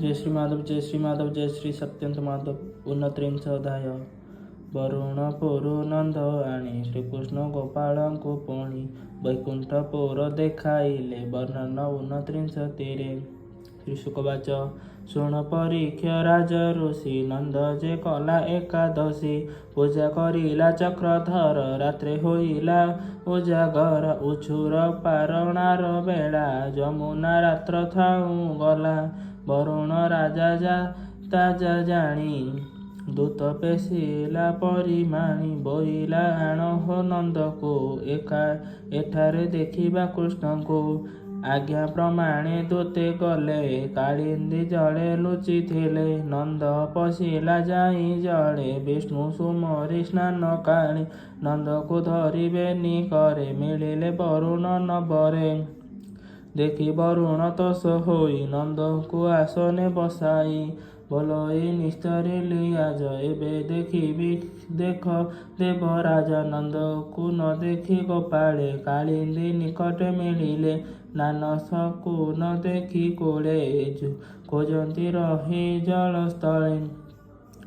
जय श्री माधव, जय श्री माधव, जय श्री सत्यंत माधव। 29 अध्याय। ବରୁଣ ପୁରୁ ନନ୍ଦ ଆଣି ଶ୍ରୀକୃଷ୍ଣ ଗୋପାଳଙ୍କୁ ପୁଣି ବୈକୁଣ୍ଠପୁର ଦେଖାଇଲେ। ବର୍ଣ୍ଣନ 29ରେ। ଶ୍ରୀଶୁକବାଚ। ଶୁଣ ପରୀକ୍ଷ ରାଜ ଋଷି ନନ୍ଦ ଯେ କଲା ଏକାଦଶୀ। ପୂଜା କରିଲା ଚକ୍ରଧର ରାତ୍ରେ ହୋଇଲା ଉଜାଗର। ଉଛୁର ପାରଣାର ବେଳା ଯମୁନା ରାତ୍ର ଥାଉଁ ଗଲା। ବରୁଣ ରାଜା ତାଜା ଜାଣି ଦୂତ ପେଶିଲା ପରିମାଣି। ବୋଇଲା ଆଣ ହୋ ନନ୍ଦକୁ ଏଠାରେ ଦେଖିବା କୃଷ୍ଣଙ୍କୁ। ଆଜ୍ଞା ପ୍ରମାଣେ ଦୂତେ ଗଲେ କାଳିନ୍ଦୀ ଜଳେ ଲୁଚିଥିଲେ। ନନ୍ଦ ପଶିଲା ଯାଇ ଜଳେ ବିଷ୍ଣୁ ସୁମରି ସ୍ନାନ କାଳେ। ନନ୍ଦକୁ ଧରିବେ ନିକରେ ମିଳିଲେ ବରୁଣ ନବରେ। ଦେଖି ବରୁଣ ତୋଷ ହୋଇ ନନ୍ଦକୁ ଆସନେ ବସାଇ। ବୋଲଇ ନିସ୍ତରିଲି ଆଜ ଏବେ ଦେଖିବି ଦେଖ ଦେବରାଜ। ନନ୍ଦକୁ ନ ଦେଖି ଗୋପାଳେ କାଳିନ୍ଦୀ ନିକଟେ ମିଳିଲେ। ନାନା ଶକୁନ ଦେଖି କୋଳେ ଖୋଜନ୍ତି ରହି ଜଳସ୍ଥଳେ।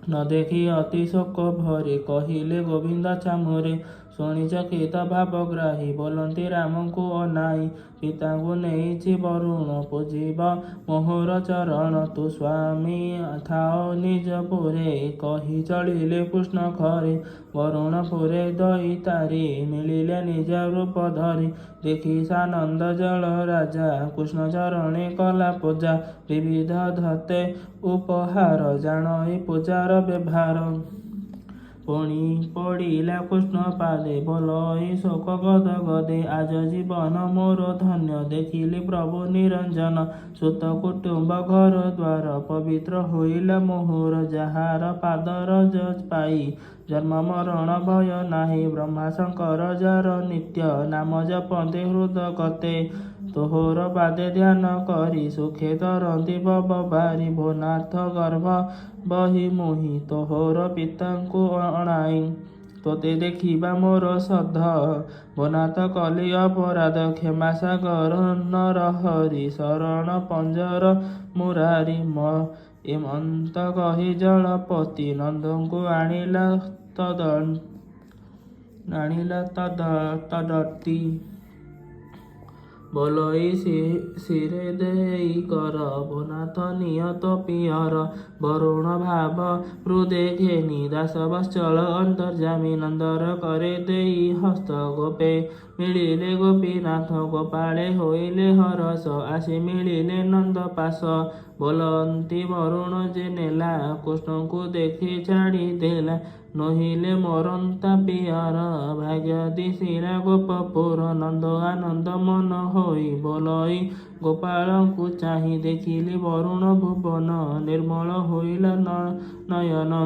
ନ ଦେଖି ଅତି ଶୋକ ଭରି କହିଲେ ଗୋବିନ୍ଦ ଚାମୁରେ। ଶୁଣି ଚକିତ ଭାବଗ୍ରାହୀ ବୋଲନ୍ତି ରାମଙ୍କୁ ଅନାଇ। ପିତାଙ୍କୁ ନେଇଛି ବରୁଣ ପୂଜିବ ମୋହର ଚରଣ। ତୁ ସ୍ୱାମୀ ଥାଅ ନିଜ ପୁରେ କହି ଚଳିଲେ କୃଷ୍ଣ ଖରେ। ବରୁଣ ପୁରେ ଦଇତାରି ମିଳିଲେ ନିଜ ରୂପ ଧରି। ଦେଖି ସାନନ୍ଦ ଜଳ ରାଜା କୃଷ୍ଣ ଚରଣେ କଲା ପୂଜା। ବିବିଧ ଧତେ ଉପହାର ଜାଣଇ ପୂଜାର ବ୍ୟବହାର। ପୁଣି ପଡ଼ିଲା କୃଷ୍ଣ ପାଦେ ବୋଲଇ ଶୋକ ଗଦ ଗଦେ। ଆଜ ଜୀବନ ମୋର ଧନ୍ୟ ଦେଖିଲି ପ୍ରଭୁ ନିରଞ୍ଜନ। ସୁତ କୁଟୁମ୍ବ ଘର ଦ୍ୱାର ପବିତ୍ର ହୋଇଲା ମୋହର। ଯାହାର ପାଦ ରଜ ପାଇ ଜନ୍ମ ମରଣ ଭୟ ନାହିଁ। ବ୍ରହ୍ମା ଶଙ୍କର ଯାର ନିତ୍ୟ ନାମ ଜପନ୍ତି ହୃଦ ଗତେ। ତୋହର ପାଦେ ଧ୍ୟାନ କରି ସୁଖେ ତରନ୍ତି ଭବ ବାରି। ଭୋ ନାଥ ଗର୍ଭ ବହି ମୁହିଁ ତୋହର ପିତାଙ୍କୁ ଅଣାଇ। ତୋତେ ଦେଖିବା ମୋର ଶ୍ରଦ୍ଧ ଭୋନାଥ କଲି ଅପରାଧ। କ୍ଷମା ସାଗର ନରହରି ଶରଣ ପଞ୍ଜର ମୁରାରି। ଏମନ୍ତ କହି ଜଳପତି ନନ୍ଦଙ୍କୁ ଆଣିଲା ତଦର୍ତି। ବୋଲଇ ଶିରେ ଦେଇ କର ଭୋନାଥ ନିଅ ତୋ ପିଅର। ବରୁଣ ଭାବ ହୃଦେ ଘେନି ଦାସ ବତ୍ସଳ ଅନ୍ତର୍ଯାମୀ। ନନ୍ଦର କରେ ଦେଇ ହସ୍ତ ଗୋପେ ମିଳିଲେ ଗୋପୀନାଥ। ଗୋପାଳେ ହୋଇଲେ ହରଷ ଆସି ମିଳିଲେ ନନ୍ଦ ପାଶ। ବୋଲନ୍ତି ବରୁଣ ଯେ ନେଲା କୃଷ୍ଣଙ୍କୁ ଦେଖି ଛାଡ଼ି ଦେଲା। ନୋହିଲେ ମରନ୍ତା ପିଅର ଭାଗ୍ୟ ଦିଶିଲା ଗୋପପୁର। ନନ୍ଦ ଆନନ୍ଦ ମନ ହୋଇ ବୋଲଇ ଗୋପାଳଙ୍କୁ ଚାହିଁ। ଦେଖିଲି ବରୁଣ ଭୁବନ ନିର୍ମଳ ହୋଇଲା ନୟନ।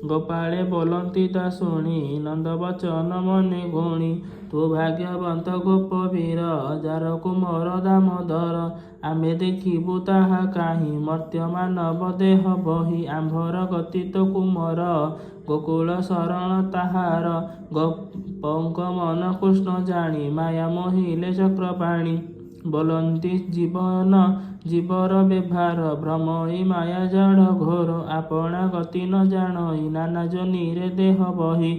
ଗୋପାଳେ ବୋଲନ୍ତି ତା ଶୁଣି ନନ୍ଦ ବଚନ ମନେ ଗୁଣି। ତୁ ଭାଗ୍ୟବନ୍ତ ଗୋପ ବୀର ଯାରକୁ ମୋର ଦାମୋଦର। ଆମେ ଦେଖିବୁ ତାହା କାହିଁ ମର୍ତ୍ତ୍ୟ ମାନବ ଦେହ ବହି। ଆମ୍ଭର ଗତି ତ କୁମର ଗୋକୁଳ ଶରଣ ତାହାର। ଗୋପଙ୍କ ମନ କୃଷ୍ଣ ଜାଣି ମାୟା ମୋହିଲେ ଚକ୍ରପାଣି। ବୋଲନ୍ତି ଜୀବନ ଜୀବର ବ୍ୟବହାର ଭ୍ରମଇ ମାୟା ଜଡ଼ ଘୋର। ଆପଣା ଗତି ନ ଜାଣଇ ନାନା ଯୋନିରେ ଦେହ ବହି।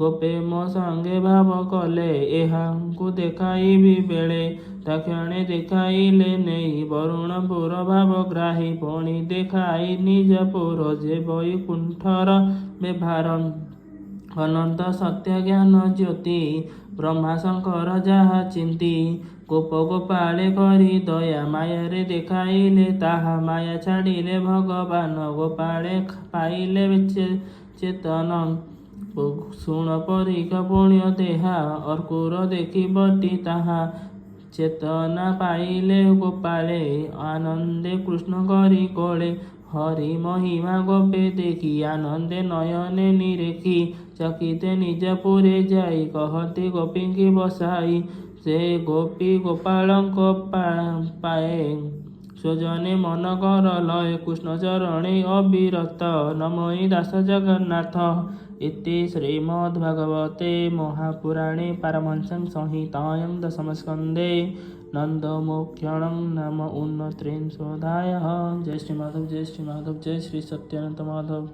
ଗୋପେ ମୋ ସଙ୍ଗେ ଭାବ କଲେ ଏହାଙ୍କୁ ଦେଖାଇବି ବେଳେ। ତକ୍ଷଣେ ଦେଖାଇଲେ ନେଇ ବରୁଣପୁର ଭାବଗ୍ରାହୀ। ପୁଣି ଦେଖାଇ ନିଜ ପୁର ଯେ ବୈକୁଣ୍ଠର ବ୍ୟବହାର। ଅନନ୍ତ ସତ୍ୟ ଜ୍ଞାନ ଜ୍ୟୋତି ବ୍ରହ୍ମା ଶଙ୍କର ଯାହା ଚିନ୍ତି। ଗୋପ ଗୋପାଳେ କରି ଦୟା ମାୟାରେ ଦେଖାଇଲେ ତାହା। ମାୟା ଛାଡ଼ିଲେ ଭଗବାନ ଗୋପାଳେ ପାଇଲେ ଚେତନ। ଶୁଣ ପରୀକ୍ଷ ପୁଣ୍ୟ ଦେହା ଅର୍କୁର ଦେଖିବଟି ତାହା। ଚେତନା ପାଇଲେ ଗୋପାଳେ ଆନନ୍ଦେ କୃଷ୍ଣ କରି କୋଳେ। ହରି ମହିମା ଗୋପେ ଦେଖି ଆନନ୍ଦେ ନୟନେ ନିରେଖି। ଚକିତେ ନିଜ ପୁରେ ଯାଇ କହନ୍ତି ଗୋପୀଙ୍କି ବସାଇ। ସେ ଗୋପୀ ଗୋପାଳଙ୍କ ପାଏ ସ୍ୱଜନେ ମନ କର ଲୟ। କୃଷ୍ଣ ଚରଣେ ଅବିରତ ନମଇ ଦାସ ଜଗନ୍ନାଥ। ଇତି ଶ୍ରୀମଦ୍ଭାଗବତେ ମହାପୁରାଣେ ପାରମହଂସ୍ୟାଂ ସଂହିତାୟାଂ ଦଶମସ୍କନ୍ଧେ नंदमोक्षणं नम उन्नत्रिंशोऽध्यायः। जय श्री माधव, जय श्री माधव, जय श्री सत्यानंद माधव।